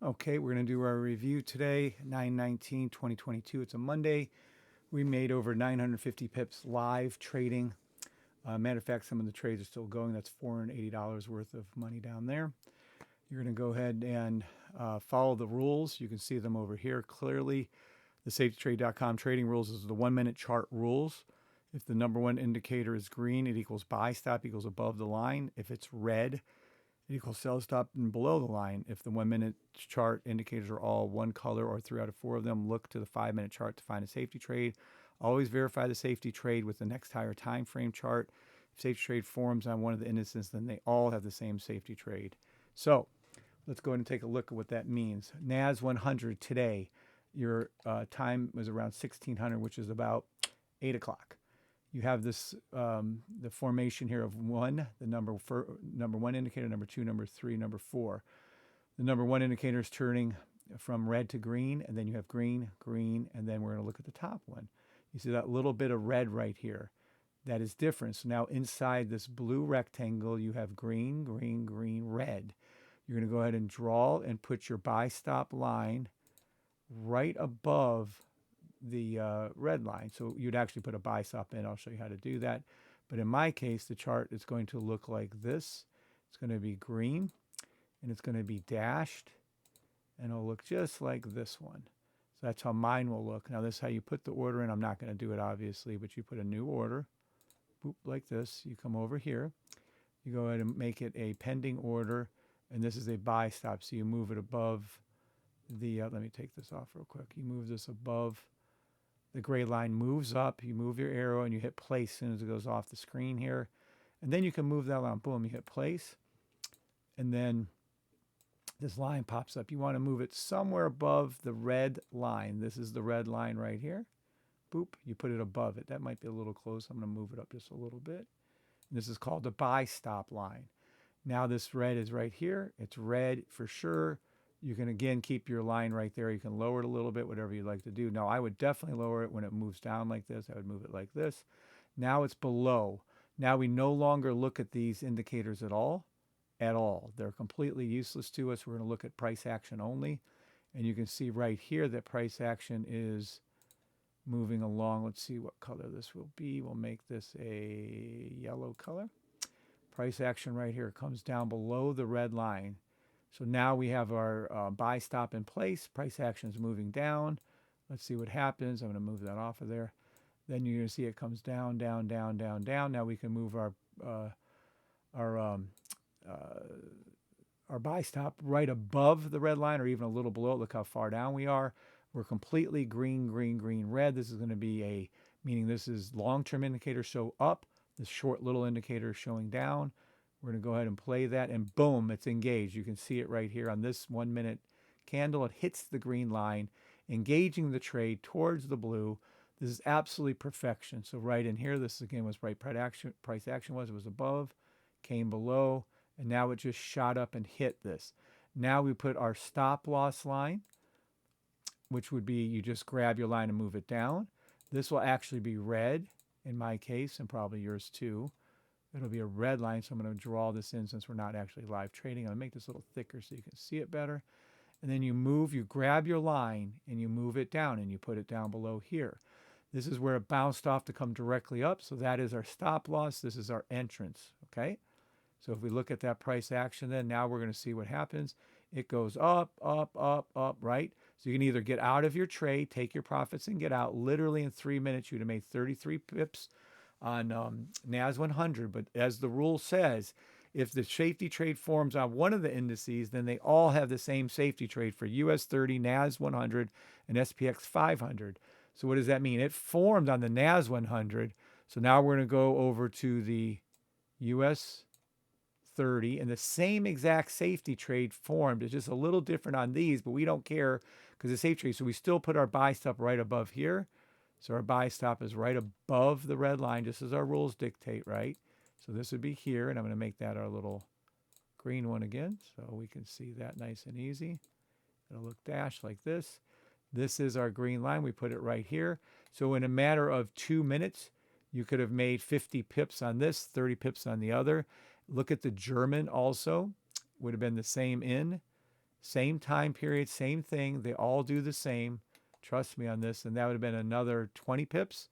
Okay, we're going to do our review today, 9/19/2022. It's a Monday. We made over 950 pips live trading. Matter of fact, some of the trades are still going. That's $480 worth of money down there. You're going to go ahead and follow the rules. You can see them over here clearly. The safetytrade.com trading rules is the 1 minute chart rules. If the number one indicator is green, it equals buy stop equals above the line. If it's red, it equals sell stop and below the line. If the 1 minute chart indicators are all one color or 3 out of 4 of them, look to the 5 minute chart to find a safety trade. Always verify the safety trade with the next higher time frame chart. If safety trade forms on one of the indices, then they all have the same safety trade. So let's go ahead and take a look at what that means. NAS 100 today, your time was around 1600, which is about 8 o'clock. You have this the formation here of one, the number one indicator, number two, number three, number four. The number one indicator is turning from red to green, and then you have green, green, and then we're going to look at the top one. You see that little bit of red right here. That is different. So now inside this blue rectangle, you have green, green, green, red. You're going to go ahead and draw and put your buy stop line right above the red line. So you'd actually put a buy stop in. I'll show you how to do that. But in my case, the chart is going to look like this. It's going to be green, and it's going to be dashed, and it'll look just like this one. So that's how mine will look. Now this is how you put the order in. I'm not going to do it, obviously, but you put a new order, boop, like this. You come over here. You go ahead and make it a pending order, and this is a buy stop. So you move it above the, let me take this off real quick. You move this above the gray line, moves up, you move your arrow and you hit place as soon as it goes off the screen here. And then you can move that line, boom, you hit place. And then this line pops up. You want to move it somewhere above the red line. This is the red line right here. Boop, you put it above it. That might be a little close. I'm going to move it up just a little bit. And this is called the buy stop line. Now this red is right here. It's red for sure. You can again keep your line right there. You can lower it a little bit, whatever you'd like to do. Now I would definitely lower it when it moves down like this. I would move it like this. Now it's below. Now we no longer look at these indicators at all. They're completely useless to us. We're going to look at price action only. And you can see right here that price action is moving along. Let's see what color this will be. We'll make this a yellow color. Price action right here comes down below the red line. So now we have our buy stop in place. Price action is moving down. Let's see what happens. I'm going to move that off of there. Then you're going to see it comes down, down, down, down, down. Now we can move our buy stop right above the red line or even a little below it. Look how far down we are. We're completely green, green, green, red. This is going to be meaning this is long-term indicator show up. This short little indicator is showing down. We're going to go ahead and play that, and boom, it's engaged. You can see it right here on this 1 minute candle. It hits the green line, engaging the trade towards the blue. This is absolutely perfection. So right in here, this again was right price action was. It was above, came below, and now it just shot up and hit this. Now we put our stop loss line, which would be you just grab your line and move it down. This will actually be red in my case, and probably yours too. It'll be a red line, so I'm going to draw this in since we're not actually live trading. I'm going to make this a little thicker so you can see it better. And then you grab your line and you move it down and you put it down below here. This is where it bounced off to come directly up. So that is our stop loss. This is our entrance, okay? So if we look at that price action, then now we're going to see what happens. It goes up, up, up, up, right? So you can either get out of your trade, take your profits and get out. Literally in 3 minutes, you'd have made 33 pips on NAS 100. But as the rule says, if the safety trade forms on one of the indices, then they all have the same safety trade for US 30, NAS 100, and SPX 500. So what does that mean? It formed on the NAS 100. So now we're going to go over to the US 30, and the same exact safety trade formed. It's just a little different on these, but we don't care because it's safety trade. So we still put our buy stop right above here. So our buy stop is right above the red line, just as our rules dictate, right? So this would be here, and I'm going to make that our little green one again so we can see that nice and easy. It'll look dashed like this. This is our green line. We put it right here. So in a matter of 2 minutes, you could have made 50 pips on this, 30 pips on the other. Look at the German also. Would have been the same in. Same time period, same thing. They all do the same. Trust me on this. And that would have been another 20 pips.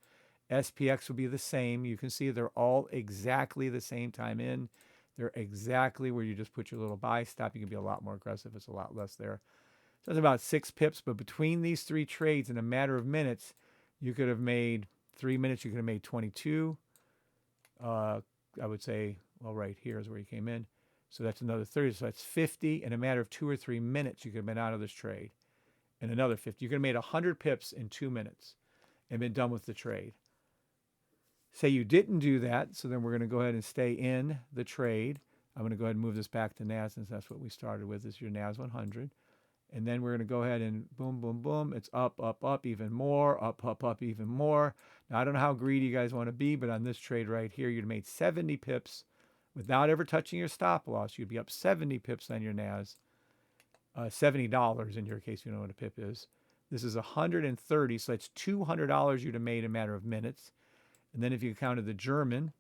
SPX would be the same. You can see they're all exactly the same time in. They're exactly where you just put your little buy stop. You can be a lot more aggressive. It's a lot less there. So it's about 6 pips. But between these three trades, in a matter of minutes, you could have made 3 minutes. You could have made 22. I would say, well, right here is where you came in. So that's another 30. So that's 50. In a matter of 2 or 3 minutes, you could have been out of this trade. And another 50. You could have made 100 pips in 2 minutes and been done with the trade. Say you didn't do that, so then we're going to go ahead and stay in the trade. I'm going to go ahead and move this back to NAS, since that's what we started with, is your NAS 100. And then we're going to go ahead and boom, boom, boom. It's up, up, up, even more, up, up, up, even more. Now, I don't know how greedy you guys want to be, but on this trade right here, you'd have made 70 pips without ever touching your stop loss. You'd be up 70 pips on your NAS. $70 in your case, you know what a pip is. This is 130, so that's $200 you'd have made in a matter of minutes. And then if you counted the German,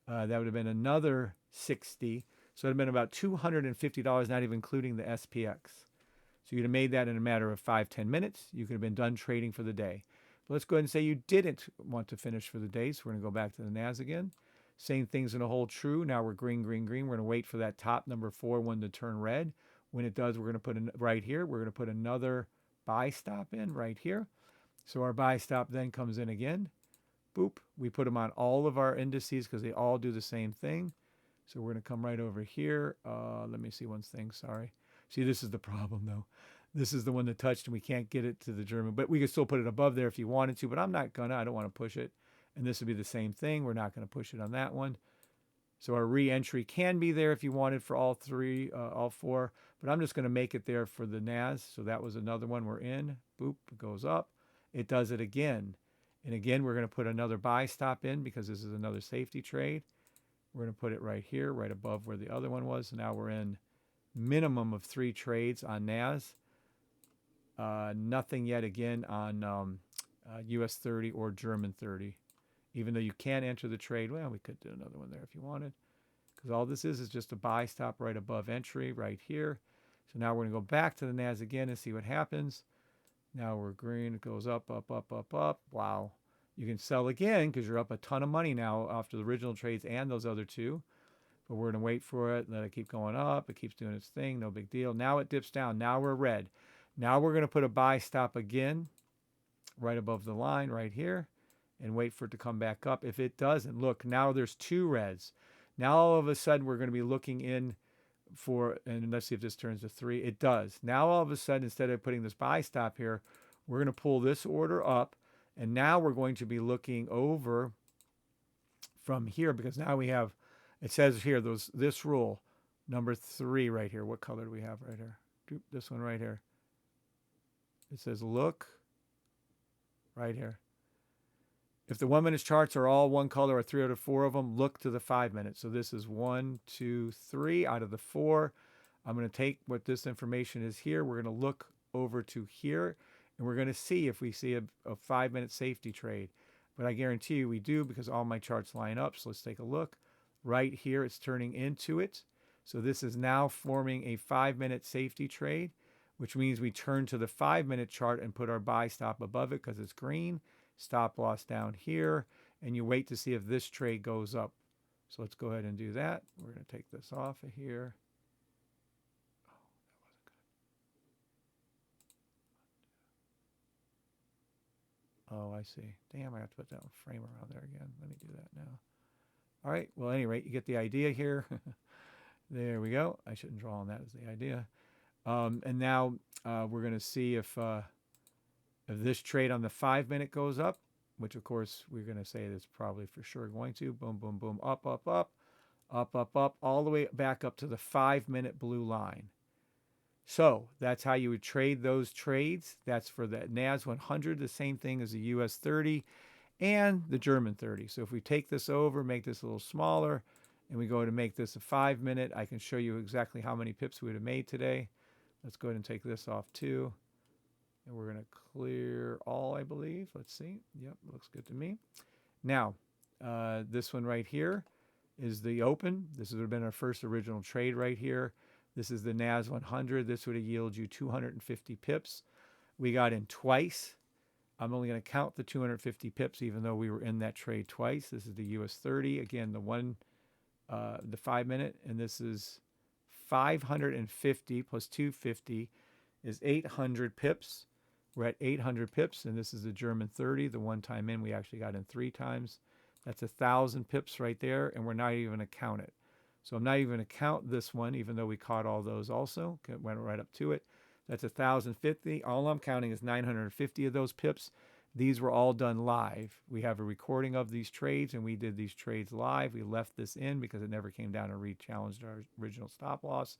that would have been another 60. So it would have been about $250, not even including the SPX. So you'd have made that in a matter of 5-10 minutes. You could have been done trading for the day. But let's go ahead and say you didn't want to finish for the day. So we're going to go back to the NAS again. Same thing's going to hold true. Now we're green, green, green. We're going to wait for that top number 4 one to turn red. When it does, we're going to put in right here. We're going to put another buy stop in right here. So our buy stop then comes in again. Boop. We put them on all of our indices because they all do the same thing. So we're going to come right over here. Let me see one thing. Sorry. See, this is the problem, though. This is the one that touched, and we can't get it to the German. But we could still put it above there if you wanted to, but I'm not going to. I don't want to push it. And this would be the same thing. We're not going to push it on that one. So our re-entry can be there if you wanted for all three, all four. But I'm just going to make it there for the NAS. So that was another one we're in. Boop, it goes up. It does it again. And again, we're going to put another buy stop in because this is another safety trade. We're going to put it right here, right above where the other one was. So now we're in minimum of 3 trades on NAS. Nothing yet again on US 30 or German 30. Even though you can enter the trade, well, we could do another one there if you wanted. Because all this is just a buy stop right above entry right here. So now we're going to go back to the NAS again and see what happens. Now we're green. It goes up, up, up, up, up. Wow. You can sell again because you're up a ton of money now after the original trades and those other two. But we're going to wait for it. Let it keep going up. It keeps doing its thing. No big deal. Now it dips down. Now we're red. Now we're going to put a buy stop again right above the line right here and wait for it to come back up. If it doesn't, look, now there's 2 reds. Now all of a sudden we're going to be looking in for, and let's see if this turns to 3. It does. Now all of a sudden, instead of putting this buy stop here, we're going to pull this order up. And now we're going to be looking over from here because now we have, it says here, this rule, number 3 right here. What color do we have right here? This one right here. It says look right here. If the 1 minute charts are all one color or 3 out of 4 of them, look to the 5 minutes. So this is 1, 2, 3 out of the 4. I'm going to take what this information is here. We're going to look over to here, and we're going to see if we see a 5 minute safety trade. But I guarantee you we do because all my charts line up. So let's take a look. Right here, it's turning into it. So this is now forming a 5 minute safety trade, which means we turn to the 5 minute chart and put our buy stop above it because it's green. Stop loss down here, and you wait to see if this trade goes up. So let's go ahead and do that. We're going to take this off of here. Oh, I see. Damn, I have to put that frame around there again. Let me do that now. All right. Well, at any rate, you get the idea here. There we go. I shouldn't draw on that as the idea. And now we're going to see if this trade on the 5 minute goes up, which of course we're going to say it's probably for sure going to. Boom, boom, boom, up, up, up, up, up, up, all the way back up to the 5 minute blue line. So that's how you would trade those trades. That's for the NAS 100, the same thing as the US 30 and the German 30. So if we take this over, make this a little smaller, and we go to make this a 5 minute, I can show you exactly how many pips we would have made today. Let's go ahead and take this off too. And we're going to clear all, I believe. Let's see. Yep, looks good to me. Now, this one right here is the open. This would have been our first original trade right here. This is the NAS 100. This would have yielded you 250 pips. We got in twice. I'm only going to count the 250 pips, even though we were in that trade twice. This is the US 30. Again, the 5 minute, and this is 550 plus 250 is 800 pips. We're at 800 pips, and this is the German 30. The one time in, we actually got in 3 times. That's 1,000 pips right there, and we're not even going to count it. So I'm not even going to count this one, even though we caught all those also. Went right up to it. That's 1,050. All I'm counting is 950 of those pips. These were all done live. We have a recording of these trades, and we did these trades live. We left this in because it never came down and re-challenged our original stop loss,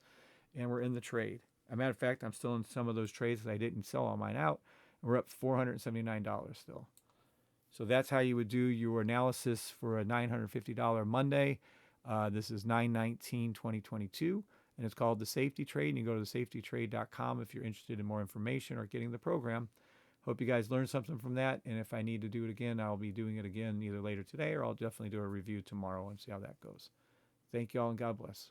and we're in the trade. As a matter of fact, I'm still in some of those trades that I didn't sell all mine out. We're up $479 still. So that's how you would do your analysis for a $950 Monday. This is 9/19/2022, and it's called the Safety Trade. And you go to thesafetytrade.com if you're interested in more information or getting the program. Hope you guys learned something from that. And if I need to do it again, I'll be doing it again either later today, or I'll definitely do a review tomorrow and see how that goes. Thank you all, and God bless.